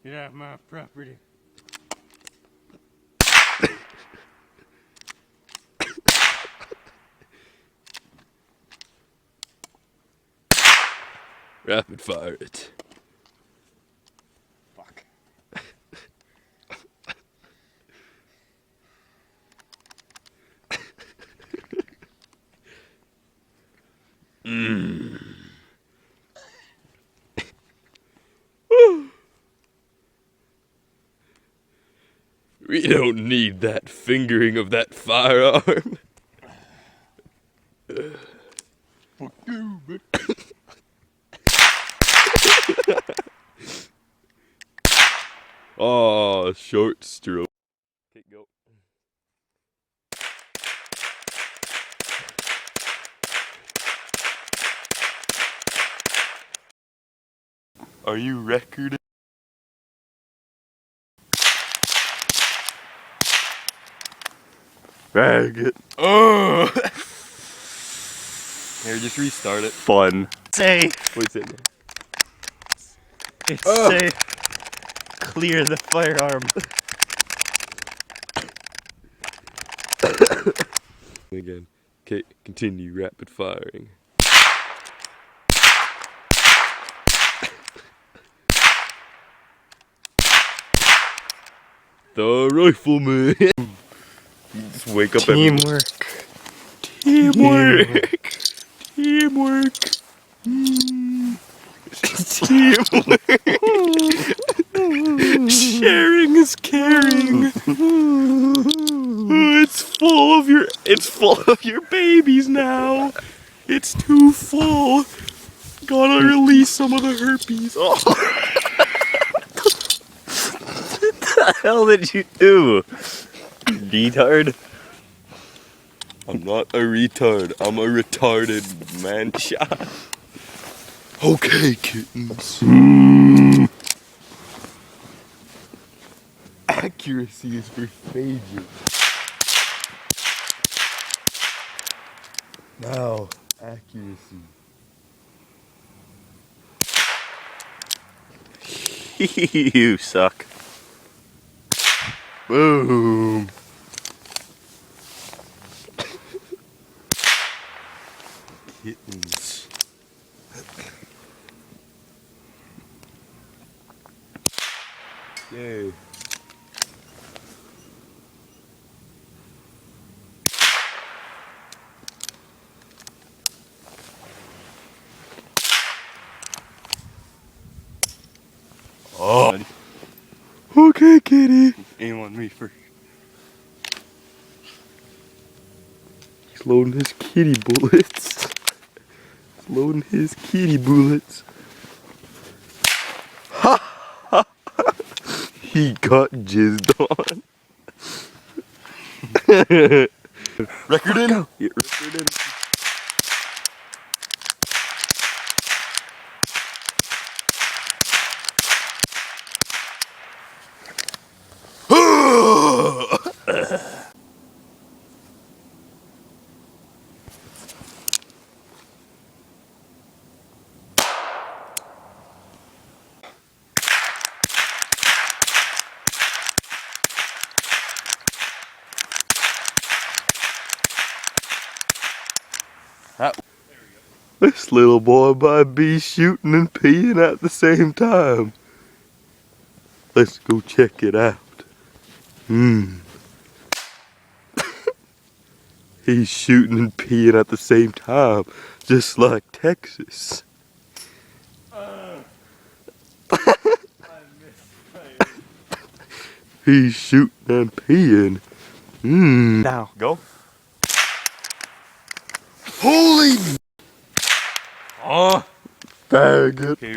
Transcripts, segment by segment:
Get off my property. Rapid fire it. Fuck. We don't need that fingering of that firearm. Fuck you, bitch. Oh, short stroke. Okay, go. Are you recording? Faggot. Oh! Here, just restart it. Fun. Say, What's it? it's say, clear the firearm. Again. Okay, continue rapid firing. The rifleman. You just wake up Teamwork. Teamwork. Teamwork. Teamwork. Sharing is caring. It's full of your babies now. It's too full. Gotta release some of the herpes. Oh. What the hell did you do? Retard. I'm not a retard. I'm a retarded man child. Okay, kittens. Accuracy is for phages. Now, accuracy. You suck. Boom. Kittens. Yay. Oh. Okay, kitty. Aim on me first. He's loading his kitty bullets. He's loading his kitty bullets. Ha ha! He got jizzed on. Record in. Yeah, record in. This little boy might be shooting and peeing at the same time. Let's go check it out. He's shooting and peeing at the same time, just like Texas. He's shooting and peeing. Now. Go. Holy Oh. faggot. Okay,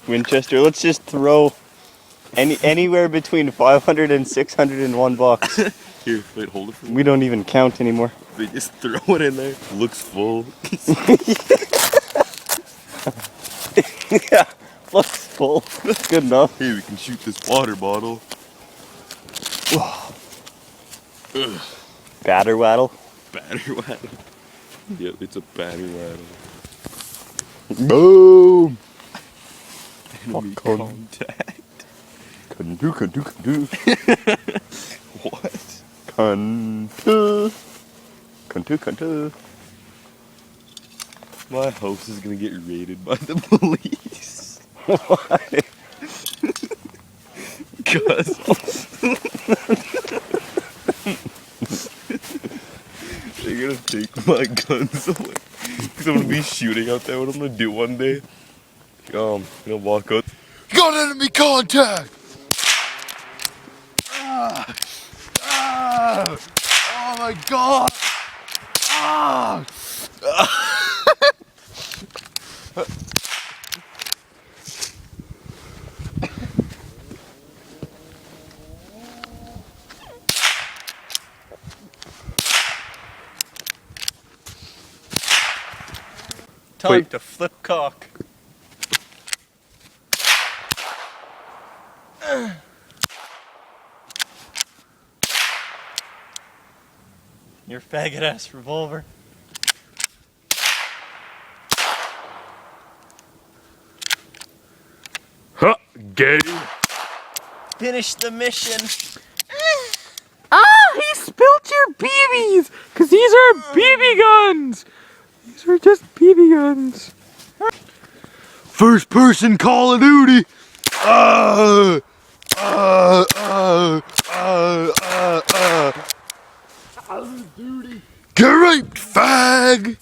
Winchester, let's just throw anywhere between 500 and 601 bucks. Here, wait, hold it for me. We don't even count anymore. Wait, just throw it in there. Looks full. Yeah, looks full. That's good enough. Hey, we can shoot this water bottle. Ugh. Batter waddle. Batter waddle. Yep, it's a batter waddle. Boom. Enemy Fuck on. contact. Can do. What? Can do. My house is gonna get raided by the police. Why? Cause they're gonna take my guns away. Cause I'm gonna be shooting out there. What I'm gonna do one day? I'm gonna walk out. Got enemy contact! Oh my god! Time Wait. to flip cock. Your faggot ass revolver. Huh, gay. Finish the mission. Ah, he spilt your BBs! Cause these are BB guns! These are just BB guns. First person Call of Duty! Get raped, fag!